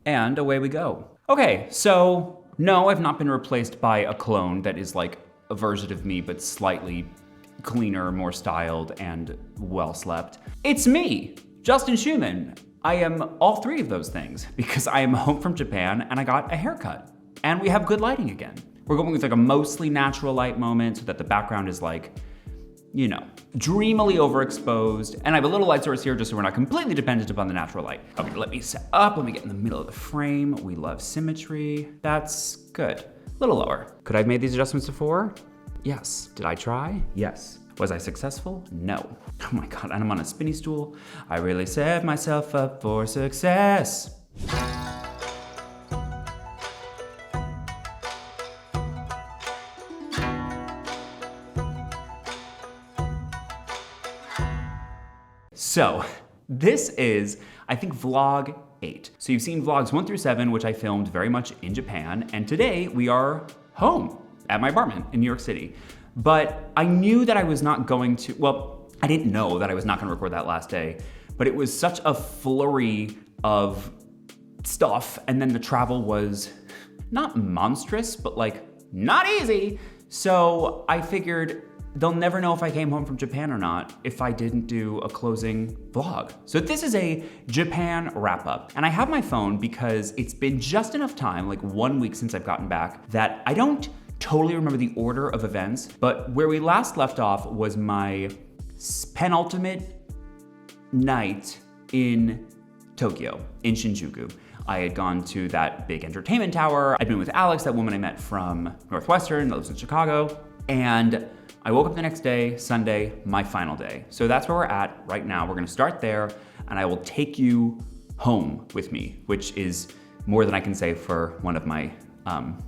And away we go. Okay, so no, I've not been replaced by a clone that is like a version of me, but slightly cleaner, more styled, and well slept. It's me, Justin Schumann. I am all three of those things because I am home from Japan and I got a haircut. And we have good lighting again. We're going with like a mostly natural light moment so that the background is like, you know, dreamily overexposed. And I have a little light source here just so we're not completely dependent upon the natural light. Okay, let me set up, let me get in the middle of the frame. We love symmetry. That's good. A little lower. Could I have made these adjustments before? Yes. Did I try? Yes. Was I successful? No. Oh my God, and I'm on a spinny stool. I really set myself up for success. So this is, I think, vlog 8. So you've seen vlogs 1 through 7, which I filmed very much in Japan. And today we are home at my apartment in New York City. But I knew that I was not going to, well, I didn't know that I was not gonna record that last day, but it was such a flurry of stuff. And then the travel was not monstrous, but like not easy. So I figured they'll never know if I came home from Japan or not if I didn't do a closing vlog. So this is a Japan wrap up. And I have my phone because it's been just enough time, like 1 week since I've gotten back, that I don't totally remember the order of events, but where we last left off was my penultimate night in Tokyo, in Shinjuku. I had gone to that big entertainment tower. I'd been with Alex, that woman I met from Northwestern that lives in Chicago. And I woke up the next day, Sunday, my final day. So that's where we're at right now. We're gonna start there and I will take you home with me, which is more than I can say for one of my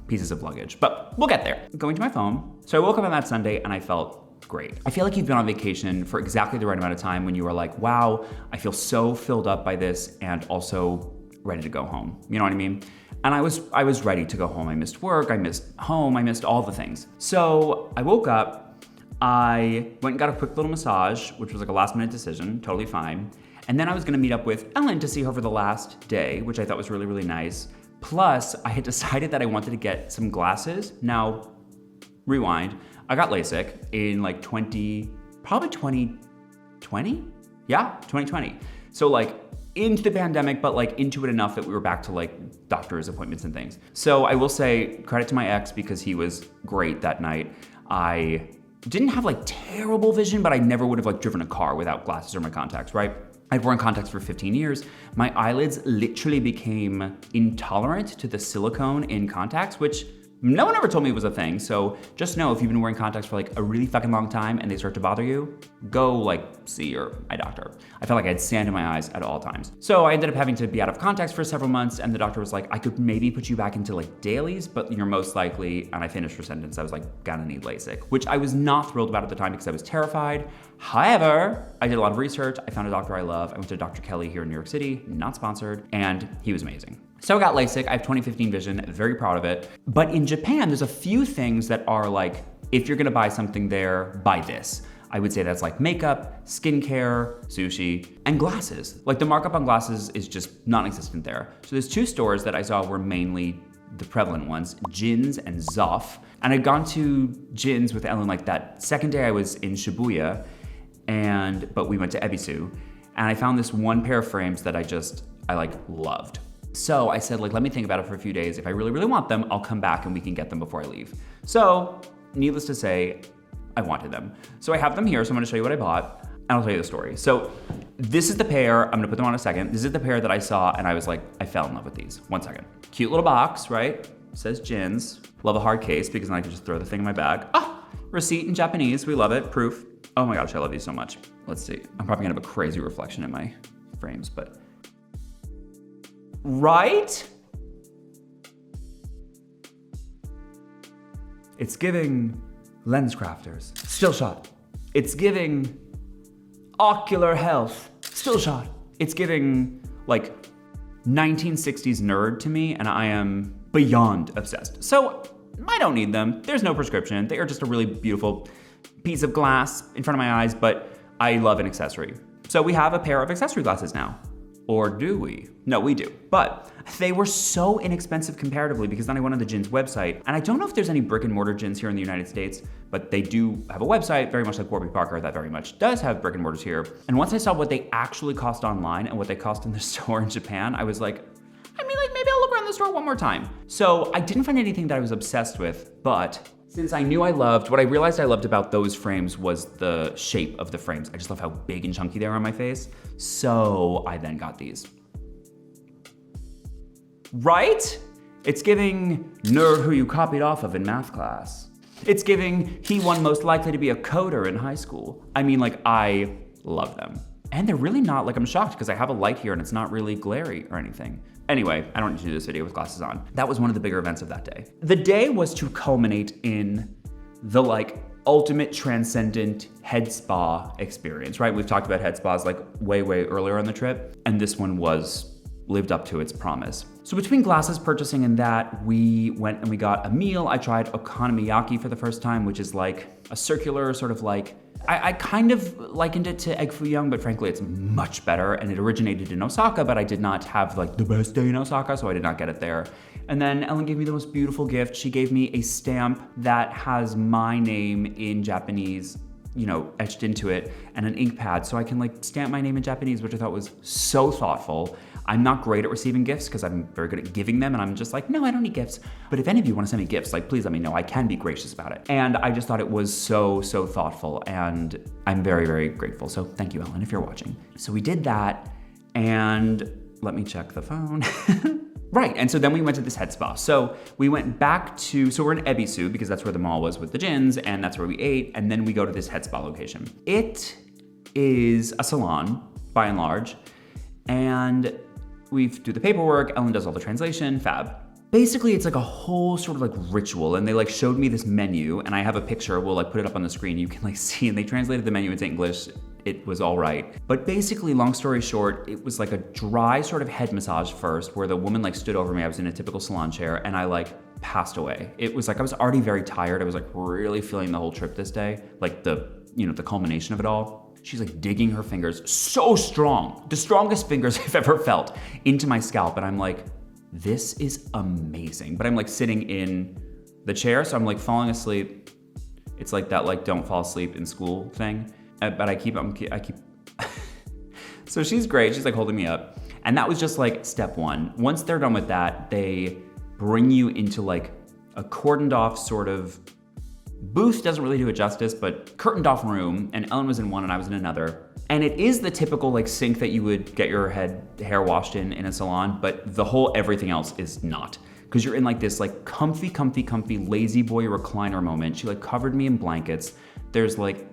pieces of luggage, but we'll get there. Going to my phone. So I woke up on that Sunday and I felt great. I feel like you've been on vacation for exactly the right amount of time when you are like, wow, I feel so filled up by this and also ready to go home. You know what I mean? And I was ready to go home. I missed work, I missed home, I missed all the things. So I woke up, I went and got a quick little massage, which was like a last minute decision, totally fine. And then I was gonna meet up with Ellen to see her for the last day, which I thought was really, really nice. Plus, I had decided that I wanted to get some glasses. Now, rewind, I got LASIK in like probably 2020? Yeah, 2020. So like into the pandemic, but like into it enough that we were back to like doctor's appointments and things. So I will say credit to my ex because he was great that night. I didn't have like terrible vision, but I never would have like driven a car without glasses or my contacts, right? I've worn contacts for 15 years. My eyelids literally became intolerant to the silicone in contacts, which no one ever told me was a thing. So just know if you've been wearing contacts for like a really fucking long time and they start to bother you, go like see your eye doctor. I felt like I had sand in my eyes at all times. So I ended up having to be out of contacts for several months and the doctor was like, I could maybe put you back into like dailies, but you're most likely, and I finished her sentence, I was like, gonna need LASIK, which I was not thrilled about at the time because I was terrified. However, I did a lot of research. I found a doctor I love. I went to Dr. Kelly here in New York City, not sponsored, and he was amazing. So I got LASIK, I have 20/15 vision, very proud of it. But in Japan, there's a few things that are like, if you're gonna buy something there, buy this. I would say that's like makeup, skincare, sushi, and glasses. Like the markup on glasses is just non-existent there. So there's 2 stores that I saw were mainly the prevalent ones, JINS and ZOFF. And I'd gone to JINS with Ellen like that second day I was in Shibuya, but we went to Ebisu. And I found this one pair of frames that I like loved. So I said, like, let me think about it for a few days. If I really, really want them, I'll come back and we can get them before I leave. So, needless to say, I wanted them. So I have them here, so I'm gonna show you what I bought, and I'll tell you the story. So this is the pair, I'm gonna put them on in a second. This is the pair that I saw, and I was like, I fell in love with these. 1 second. Cute little box, right? It says JINS. Love a hard case, because then I can just throw the thing in my bag. Ah, receipt in Japanese, we love it, proof. Oh my gosh, I love these so much. Let's see, I'm probably gonna have a crazy reflection in my frames, but. Right? It's giving LensCrafters, still shot. It's giving ocular health, still shot. It's giving like 1960s nerd to me, and I am beyond obsessed. So I don't need them. There's no prescription. They are just a really beautiful piece of glass in front of my eyes, but I love an accessory. So we have a pair of accessory glasses now. Or do we? No, we do. But they were so inexpensive comparatively because then I went on the Gins website, and I don't know if there's any brick and mortar Gins here in the United States, but they do have a website, very much like Warby Parker, that very much does have brick and mortars here. And once I saw what they actually cost online and what they cost in the store in Japan, I was like, maybe I'll look around the store one more time. So I didn't find anything that I was obsessed with, but since I knew what I realized I loved about those frames was the shape of the frames. I just love how big and chunky they are on my face. So I then got these. Right? It's giving nerd who you copied off of in math class. It's giving he one most likely to be a coder in high school. I mean, like, I love them. And they're really not, like, I'm shocked because I have a light here and it's not really glary or anything. Anyway, I don't need to do this video with glasses on. That was one of the bigger events of that day. The day was to culminate in the, like, ultimate transcendent head spa experience, right? We've talked about head spas like way earlier on the trip, and this one lived up to its promise. So between glasses purchasing and that, we went and we got a meal. I tried okonomiyaki for the first time, which is like a circular sort of like, I kind of likened it to egg foo young, but frankly, it's much better. And it originated in Osaka, but I did not have like the best day in Osaka, so I did not get it there. And then Ellen gave me the most beautiful gift. She gave me a stamp that has my name in Japanese, etched into it, and an ink pad, so I can like stamp my name in Japanese, which I thought was so thoughtful. I'm not great at receiving gifts because I'm very good at giving them, and I'm just like, no, I don't need gifts. But if any of you want to send me gifts, like, please let me know. I can be gracious about it. And I just thought it was so thoughtful, and I'm very grateful. So thank you, Ellen, if you're watching. So we did that, and let me check the phone. Right, and so then we went to this head spa. So we went back so we're in Ebisu because that's where the mall was with the Gins, and that's where we ate, and then we go to this head spa location. It is a salon, by and large, and we do the paperwork, Ellen does all the translation, fab. Basically, it's like a whole sort of like ritual, and they like showed me this menu, and I have a picture, we'll like put it up on the screen, you can like see, and they translated the menu into English. It was all right. But basically, long story short, it was like a dry sort of head massage first, where the woman like stood over me, I was in a typical salon chair, and I like passed away. It was like, I was already very tired, I was like really feeling the whole trip this day, like the culmination of it all. She's like digging her fingers so strong, the strongest fingers I've ever felt, into my scalp. And I'm like, this is amazing. But I'm like sitting in the chair, so I'm like falling asleep. It's like that, like, don't fall asleep in school thing. But I keep, so she's great. She's like holding me up. And that was just like step one. Once they're done with that, they bring you into like a cordoned off sort of booth, doesn't really do it justice, but curtained off room, and Ellen was in one and I was in another. And it is the typical like sink that you would get your hair washed in a salon, but the whole everything else is not. Because you're in like this like comfy lazy boy recliner moment. She like covered me in blankets. There's like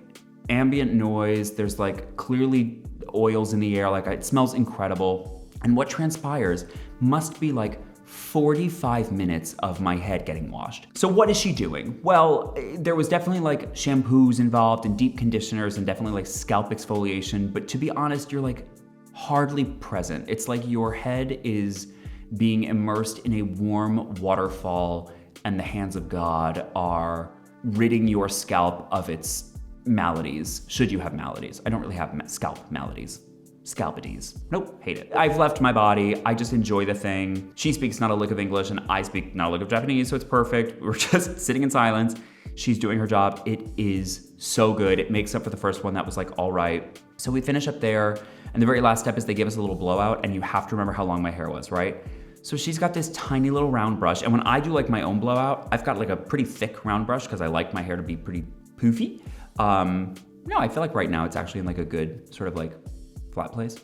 ambient noise. There's like clearly oils in the air. Like it smells incredible. And what transpires must be like 45 minutes of my head getting washed. So what is she doing? Well, there was definitely like shampoos involved and deep conditioners and definitely like scalp exfoliation. But to be honest, you're like hardly present. It's like your head is being immersed in a warm waterfall and the hands of God are ridding your scalp of its maladies, should you have maladies. I don't really have scalp maladies. Scalpides. Nope, hate it. I've left my body. I just enjoy the thing. She speaks not a lick of English and I speak not a lick of Japanese, so it's perfect. We're just sitting in silence. She's doing her job. It is so good. It makes up for the first one that was like, all right. So we finish up there, and the very last step is they give us a little blowout, and you have to remember how long my hair was, right? So she's got this tiny little round brush, and when I do like my own blowout, I've got like a pretty thick round brush because I like my hair to be pretty poofy. No, I feel like right now it's actually in like a good sort of like flat place.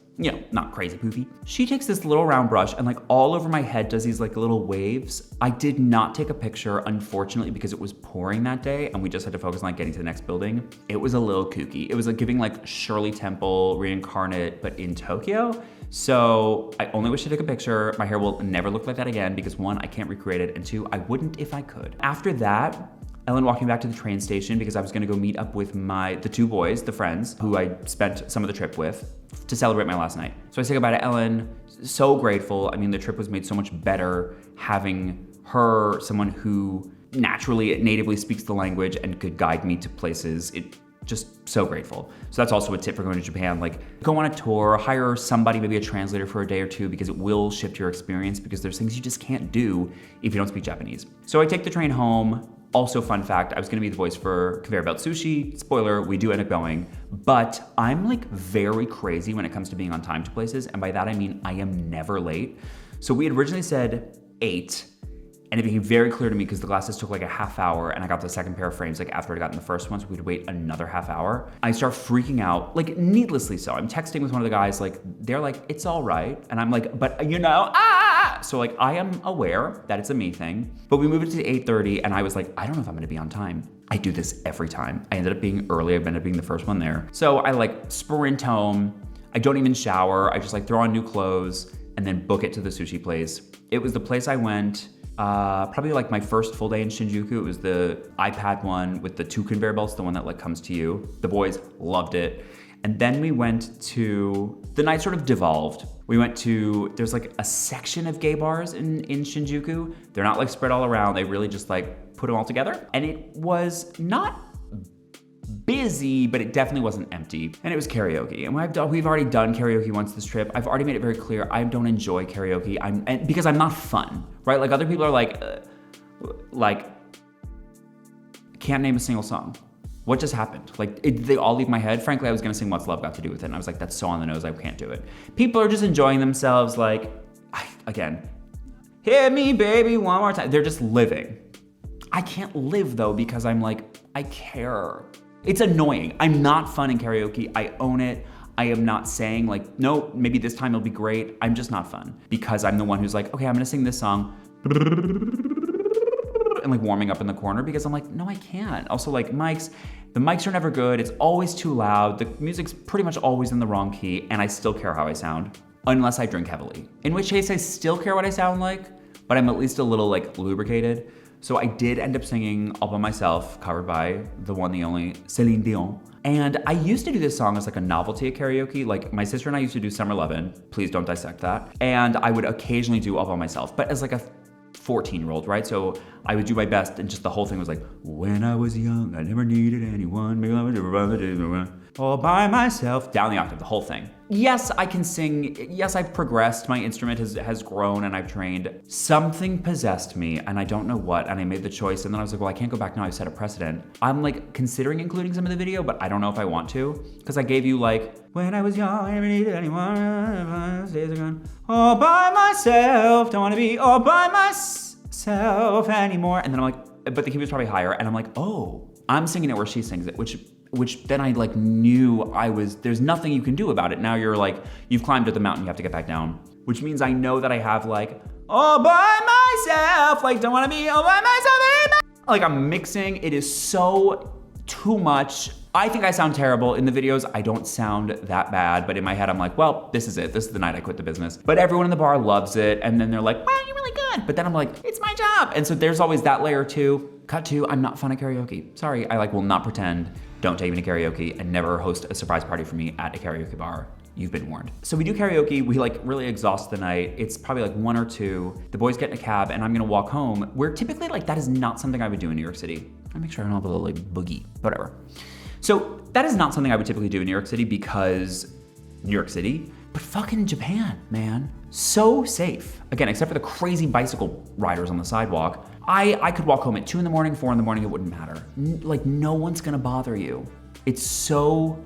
Not crazy poofy. She takes this little round brush and like all over my head does these like little waves. I did not take a picture, unfortunately, because it was pouring that day and we just had to focus on like getting to the next building. It was a little kooky. It was like giving like Shirley Temple reincarnate, but in Tokyo. So I only wish to take a picture. My hair will never look like that again because one, I can't recreate it, and two, I wouldn't if I could. After that, Ellen walked me back to the train station because I was gonna go meet up with the two boys, the friends, who I spent some of the trip with, to celebrate my last night. So I say goodbye to Ellen, so grateful. I mean, the trip was made so much better having her, someone who natively speaks the language and could guide me to places. just so grateful. So that's also a tip for going to Japan. Like, go on a tour, hire somebody, maybe a translator for a day or two, because it will shift your experience, because there's things you just can't do if you don't speak Japanese. So I take the train home. Also, fun fact, I was gonna be the voice for Conveyor Belt Sushi. Spoiler, we do end up going, but I'm like very crazy when it comes to being on time to places. And by that, I mean, I am never late. So we had originally said 8, and it became very clear to me because the glasses took like a half hour, and I got the second pair of frames like after I'd gotten the first one, so we'd wait another half hour. I start freaking out, like needlessly so. I'm texting with one of the guys, like, they're like, it's all right. And I'm like, but you know, So like, I am aware that it's a me thing, but we moved it to 8:30, and I was like, I don't know if I'm gonna be on time. I do this every time. I ended up being early, I ended up being the first one there. So I like sprint home, I don't even shower, I just like throw on new clothes, and then book it to the sushi place. It was the place I went, probably like my first full day in Shinjuku. It was the iPad one with the 2 conveyor belts, the one that like comes to you. The boys loved it. And then we went to, the night sort of devolved. We went to, there's like a section of gay bars in Shinjuku. They're not like spread all around. They really just like put them all together. And it was not busy, but it definitely wasn't empty. And it was karaoke. And we've already done karaoke once this trip. I've already made it very clear, I don't enjoy karaoke. Because I'm not fun, right? Like other people are like, can't name a single song. What just happened? Like, they all leave my head. Frankly, I was gonna sing What's Love Got to Do With It, and I was like, that's so on the nose, I can't do it. People are just enjoying themselves, like, again, hit me, baby, one more time. They're just living. I can't live, though, because I'm like, I care. It's annoying. I'm not fun in karaoke. I own it. I am not saying, like, no, maybe this time it'll be great. I'm just not fun, because I'm the one who's like, okay, I'm gonna sing this song, and like warming up in the corner, because I'm like, no, I can't. Also, like, the mics are never good. It's always too loud. The music's pretty much always in the wrong key, and I still care how I sound, unless I drink heavily. In which case, I still care what I sound like, but I'm at least a little like lubricated. So I did end up singing All By Myself, covered by the one, the only Celine Dion. And I used to do this song as like a novelty at karaoke. Like, my sister and I used to do Summer Lovin'. Please don't dissect that. And I would occasionally do All By Myself, but as like a 14-year-old, right? So I would do my best, and just the whole thing was like, when I was young, I never needed anyone, all by myself, down the octave, the whole thing. Yes, I can sing. Yes, I've progressed. My instrument has grown, and I've trained. Something possessed me, and I don't know what, and I made the choice, and then I was like, well, I can't go back now. I've set a precedent. I'm like considering including some of the video, but I don't know if I want to, because I gave you like, when I was young, I never needed anyone, days are gone, all by myself, don't want to be all by myself anymore. And then I'm like, but the key was probably higher, and I'm like, oh, I'm singing it where she sings it, which then I like knew there's nothing you can do about it. Now you're like, you've climbed up the mountain, you have to get back down, which means I know that I have like, all by myself, like, don't want to be all by myself anymore. Like, I'm mixing, it is so too much. I think I sound terrible. In the videos, I don't sound that bad, but in my head, I'm like, well, this is it. This is the night I quit the business. But everyone in the bar loves it, and then they're like, wow, you're really good. But then I'm like, it's my job. And so there's always that layer too. Cut to, I'm not fun at karaoke. Sorry, I like will not pretend. Don't take me to karaoke, and never host a surprise party for me at a karaoke bar. You've been warned. So we do karaoke, we like really exhaust the night. It's probably like 1 or 2. The boys get in a cab, and I'm gonna walk home, where typically like that is not something I would do in New York City. I make sure I don't have a little like boogie, whatever. So that is not something I would typically do in New York City, because New York City, but fucking Japan, man. So safe. Again, except for the crazy bicycle riders on the sidewalk. I could walk home at 2 in the morning, 4 in the morning, it wouldn't matter. Like, no one's gonna bother you. It's so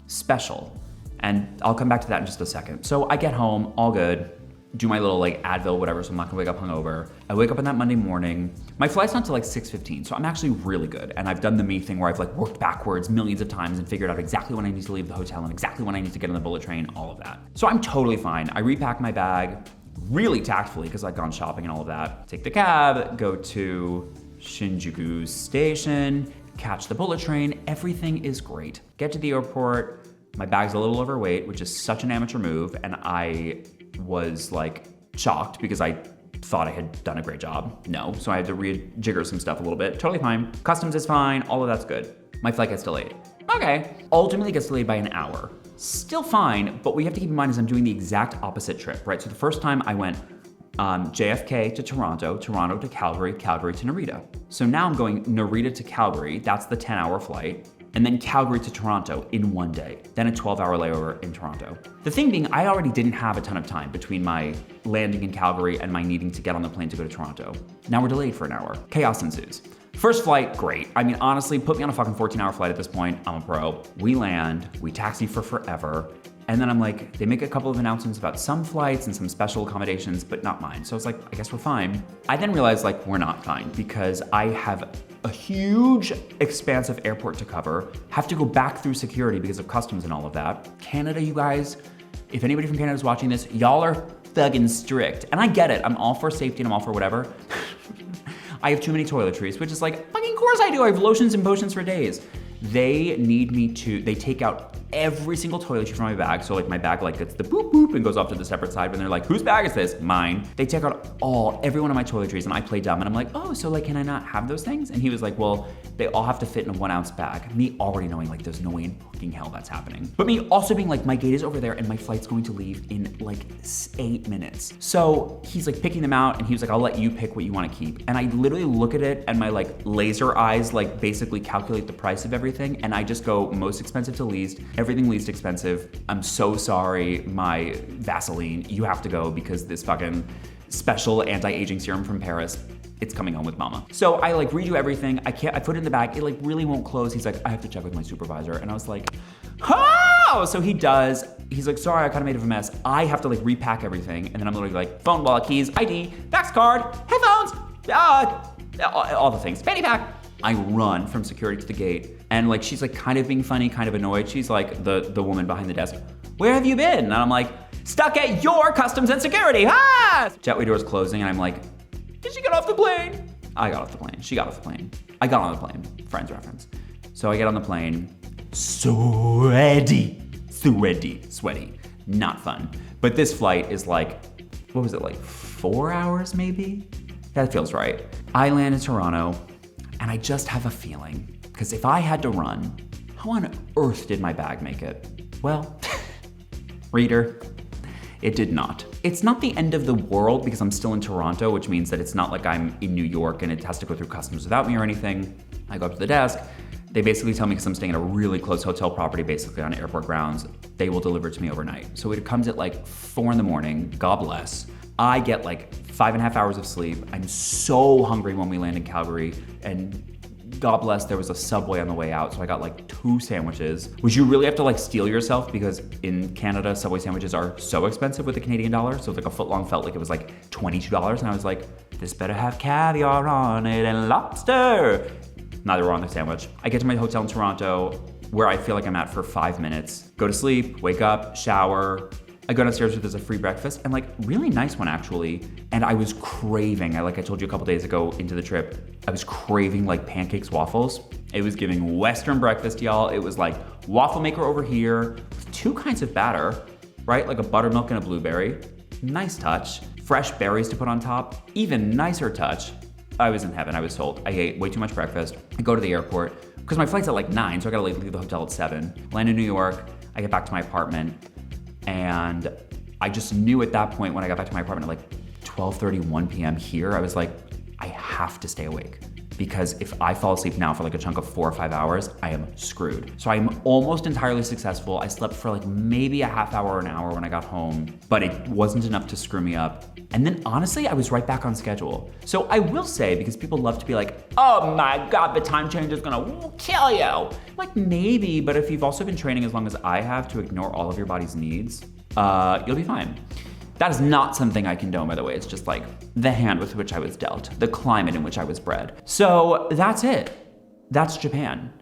special. And I'll come back to that in just a second. So I get home, all good, do my little like Advil, whatever, so I'm not gonna wake up hungover. I wake up on that Monday morning. My flight's not till like 6:15, so I'm actually really good. And I've done the me thing where I've like worked backwards millions of times and figured out exactly when I need to leave the hotel and exactly when I need to get on the bullet train, all of that. So I'm totally fine. I repack my bag really tactfully, because I've gone shopping and all of that. Take the cab, go to Shinjuku Station, catch the bullet train, everything is great. Get to the airport, my bag's a little overweight, which is such an amateur move, and I was like shocked because I thought I had done a great job. No, so I had to rejigger some stuff a little bit. Totally fine. Customs is fine, all of that's good. My flight gets delayed. Okay. Ultimately gets delayed by an hour. Still fine, but what you have to keep in mind is I'm doing the exact opposite trip, right? So the first time I went JFK to Toronto, Toronto to Calgary, Calgary to Narita. So now I'm going Narita to Calgary, that's the 10-hour flight. and then Calgary to Toronto in one day, then a 12-hour layover in Toronto. The thing being, I already didn't have a ton of time between my landing in Calgary and my needing to get on the plane to go to Toronto. Now we're delayed for an hour. Chaos ensues. First flight, great. I mean, honestly, put me on a fucking 14-hour flight at this point. I'm a pro. We land, we taxi for forever. And then I'm like, they make a couple of announcements about some flights and some special accommodations, but not mine. So it's like, I guess we're fine. I then realized like, we're not fine because I have a huge expansive airport to cover, have to go back through security because of customs and all of that. Canada, you guys, if anybody from Canada is watching this, y'all are thuggin' strict. And I get it, I'm all for safety and I'm all for whatever. I have too many toiletries, which is like, fucking course I do. I have lotions and potions for days. They need me to, they take out every single toiletry from my bag. So like my bag like gets the boop boop and goes off to the separate side. When they're like, whose bag is this? Mine. They take out every one of my toiletries and I play dumb and I'm like, oh, so like, can I not have those things? And he was like, well, they all have to fit in a 1 ounce bag. Me already knowing like, there's no way in fucking hell that's happening. But me also being like, my gate is over there and my flight's going to leave in like 8 minutes. So he's like picking them out and he was like, I'll let you pick what you want to keep. And I literally look at it and my like laser eyes like basically calculate the price of everything. And I just go most expensive to least, everything least expensive. I'm so sorry, my Vaseline, you have to go because this fucking special anti-aging serum from Paris, it's coming home with mama. So I like redo everything. I put it in the bag. It like really won't close. He's like, I have to check with my supervisor. And I was like, oh! So he does. He's like, sorry, I kind of made a mess. I have to like repack everything. And then I'm literally like, phone, wallet, keys, ID, Vax card, headphones, all the things, fanny pack. I run from security to the gate and like, she's like kind of being funny, kind of annoyed. She's like the woman behind the desk, where have you been? And I'm like, stuck at your customs and security, ah! Jetway door's closing and I'm like, did she get off the plane? I got off the plane, she got off the plane. I got on the plane, friends reference. So I get on the plane, sweaty, not fun. But this flight is like, what was it, like 4 hours maybe? That feels right. I land in Toronto and I just have a feeling, because if I had to run, how on earth did my bag make it? Well, reader, it did not. It's not the end of the world because I'm still in Toronto, which means that it's not like I'm in New York and it has to go through customs without me or anything. I go up to the desk. They basically tell me, because I'm staying at a really close hotel property, basically on airport grounds, they will deliver it to me overnight. So it comes at like 4 a.m, God bless. I get like 5.5 hours of sleep. I'm so hungry when we land in Calgary, and God bless, there was a Subway on the way out, so I got like 2 sandwiches, which you really have to like steel yourself because in Canada, Subway sandwiches are so expensive with the Canadian dollar. So like a foot long felt like it was like $22, and I was like, this better have caviar on it and lobster. Neither were on the sandwich. I get to my hotel in Toronto, where I feel like I'm at for 5 minutes, go to sleep, wake up, shower. I go downstairs where there's a free breakfast, and like really nice one actually. And I was craving, like I told you a couple days ago into the trip, I was craving like pancakes, waffles. It was giving Western breakfast, y'all. It was like waffle maker over here with 2 kinds of batter, right? Like a buttermilk and a blueberry. Nice touch. Fresh berries to put on top. Even nicer touch. I was in heaven, I was told. I ate way too much breakfast. I go to the airport, because my flight's at like 9, so I gotta leave the hotel at 7. Land in New York, I get back to my apartment, and I just knew at that point when I got back to my apartment at like 12:30, 1 p.m. here, I was like, I have to stay awake. Because if I fall asleep now for like a chunk of 4 or 5 hours, I am screwed. So I'm almost entirely successful. I slept for like maybe a half hour or an hour when I got home, but it wasn't enough to screw me up. And then honestly, I was right back on schedule. So I will say, because people love to be like, oh my God, the time change is gonna kill you. Like maybe, but if you've also been training as long as I have to ignore all of your body's needs, you'll be fine. That is not something I condone, by the way. It's just like the hand with which I was dealt, the climate in which I was bred. So that's it. That's Japan.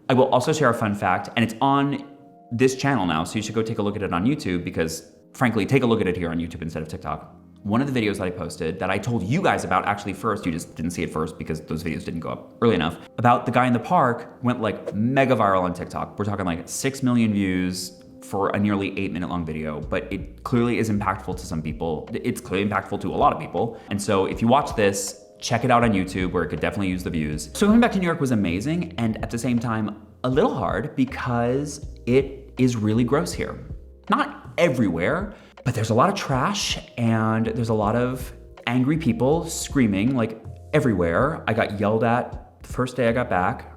I will also share a fun fact, and it's on this channel now, so you should go take a look at it on YouTube because, frankly, take a look at it here on YouTube instead of TikTok. One of the videos that I posted that I told you guys about actually first, you just didn't see it first because those videos didn't go up early enough, about the guy in the park went like mega viral on TikTok. We're talking like 6 million views for a nearly 8-minute long video, but it clearly is impactful to some people. It's clearly impactful to a lot of people. And so if you watch this, check it out on YouTube where it could definitely use the views. So coming back to New York was amazing, and at the same time, a little hard because it is really gross here. Not everywhere, but there's a lot of trash and there's a lot of angry people screaming like everywhere. I got yelled at the first day I got back.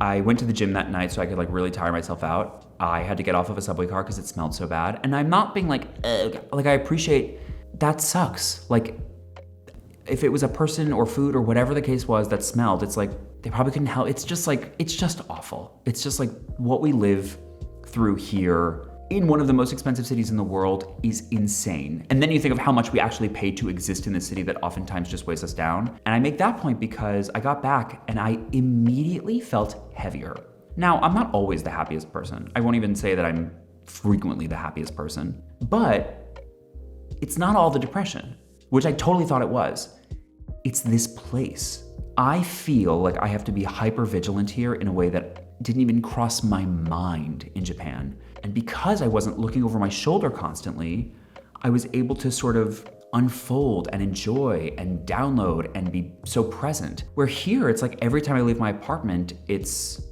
I went to the gym that night so I could like really tire myself out. I had to get off of a subway car because it smelled so bad. And I'm not being like, ugh. Like I appreciate, that sucks. Like if it was a person or food or whatever the case was that smelled, it's like, they probably couldn't help. It's just like, it's just awful. It's just like what we live through here in one of the most expensive cities in the world is insane. And then you think of how much we actually pay to exist in the city that oftentimes just weighs us down. And I make that point because I got back and I immediately felt heavier. Now, I'm not always the happiest person. I won't even say that I'm frequently the happiest person, but it's not all the depression, which I totally thought it was. It's this place. I feel like I have to be hyper vigilant here in a way that didn't even cross my mind in Japan. And because I wasn't looking over my shoulder constantly, I was able to sort of unfold and enjoy and download and be so present. Where here, it's like every time I leave my apartment, it's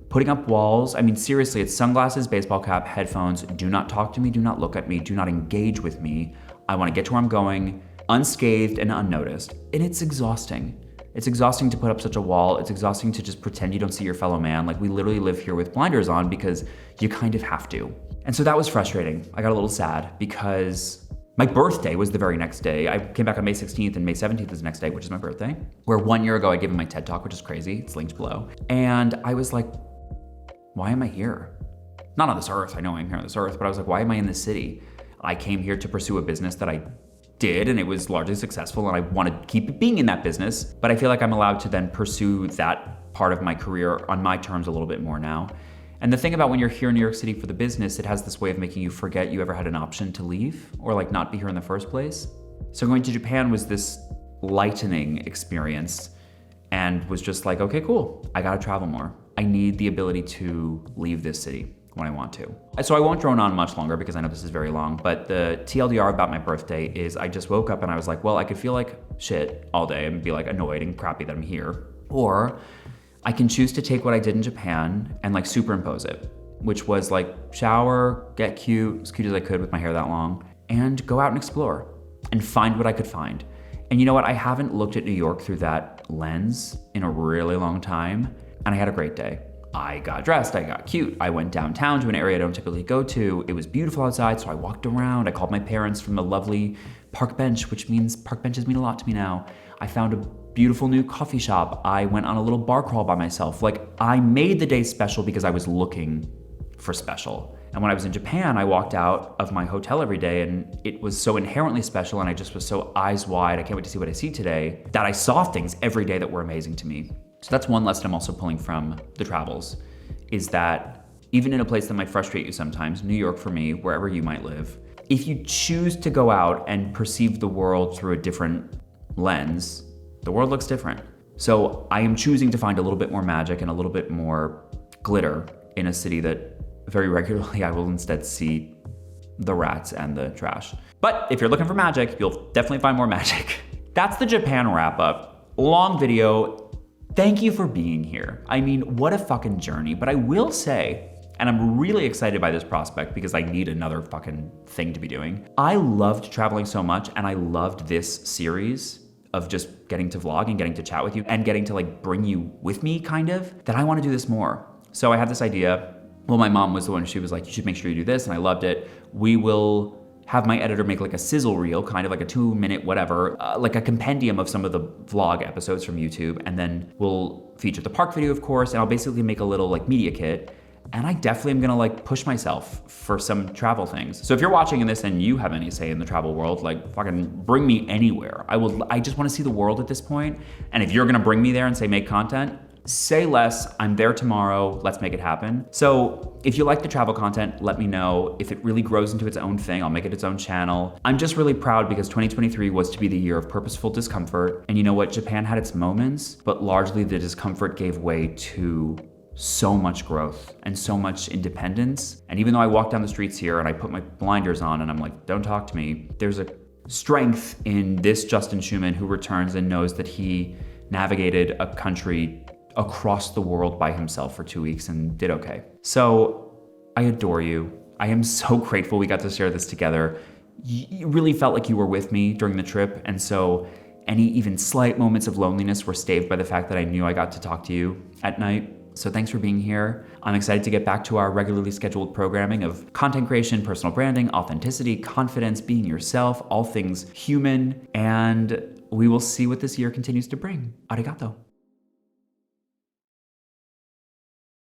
putting up walls. I mean, seriously, it's sunglasses, baseball cap, headphones. Do not talk to me, do not look at me, do not engage with me. I wanna get to where I'm going, unscathed and unnoticed. And it's exhausting. It's exhausting to put up such a wall. It's exhausting to just pretend you don't see your fellow man. Like we literally live here with blinders on because you kind of have to. And so that was frustrating. I got a little sad because my birthday was the very next day. I came back on May 16th and May 17th is the next day, which is my birthday. Where 1 year ago I gave him my TED Talk, which is crazy. It's linked below. And I was like, why am I here? Not on this earth, I know I'm here on this earth, but I was like, why am I in this city? I came here to pursue a business that I did, and it was largely successful, and I want to keep being in that business, but I feel like I'm allowed to then pursue that part of my career on my terms a little bit more now. And the thing about when you're here in New York City for the business, it has this way of making you forget you ever had an option to leave or like not be here in the first place. So going to Japan was this lightening experience and was just like, okay, cool, I gotta travel more. I need the ability to leave this city when I want to. So I won't drone on much longer because I know this is very long, but the TLDR about my birthday is I just woke up and I was like, well, I could feel like shit all day and be like annoyed and crappy that I'm here. Or I can choose to take what I did in Japan and like superimpose it, which was like shower, get cute, as cute as I could with my hair that long, and go out and explore and find what I could find. And you know what? I haven't looked at New York through that lens in a really long time, and I had a great day. I got dressed, I got cute. I went downtown to an area I don't typically go to. It was beautiful outside, so I walked around. I called my parents from the lovely park bench, which means park benches mean a lot to me now. I found a beautiful new coffee shop. I went on a little bar crawl by myself. Like I made the day special because I was looking for special. And when I was in Japan, I walked out of my hotel every day and it was so inherently special and I just was so eyes wide, I can't wait to see what I see today, that I saw things every day that were amazing to me. So that's one lesson I'm also pulling from the travels, is that even in a place that might frustrate you sometimes, New York for me, wherever you might live, if you choose to go out and perceive the world through a different lens, the world looks different. So I am choosing to find a little bit more magic and a little bit more glitter in a city that very regularly I will instead see the rats and the trash. But if you're looking for magic, you'll definitely find more magic. That's the Japan wrap up. Long video. Thank you for being here. I mean, what a fucking journey. But I will say, and I'm really excited by this prospect because I need another fucking thing to be doing. I loved traveling so much and I loved this series of just getting to vlog and getting to chat with you and getting to like bring you with me kind of, that I want to do this more. So I had this idea. Well, my mom was the one, she was like, you should make sure you do this. And I loved it. We will have my editor make like a sizzle reel, kind of like a 2-minute whatever, like a compendium of some of the vlog episodes from YouTube. And then we'll feature the park video, of course, and I'll basically make a little like media kit. And I definitely am gonna like push myself for some travel things. So if you're watching this and you have any say in the travel world, like fucking bring me anywhere. I just wanna see the world at this point. And if you're gonna bring me there and say make content, say less, I'm there tomorrow, let's make it happen. So if you like the travel content, let me know. If it really grows into its own thing, I'll make it its own channel. I'm just really proud because 2023 was to be the year of purposeful discomfort. And you know what, Japan had its moments, but largely the discomfort gave way to so much growth and so much independence. And even though I walk down the streets here and I put my blinders on and I'm like, don't talk to me, there's a strength in this Justin Schumann who returns and knows that he navigated a country across the world by himself for 2 weeks and did okay. So I adore you. I am so grateful we got to share this together. You really felt like you were with me during the trip. And so Any even slight moments of loneliness were staved by the fact that I knew I got to talk to you at night. So thanks for being here. I'm excited to get back to our regularly scheduled programming of content creation, personal branding, authenticity, confidence, being yourself, all things human, and we will see what this year continues to bring. Arigato.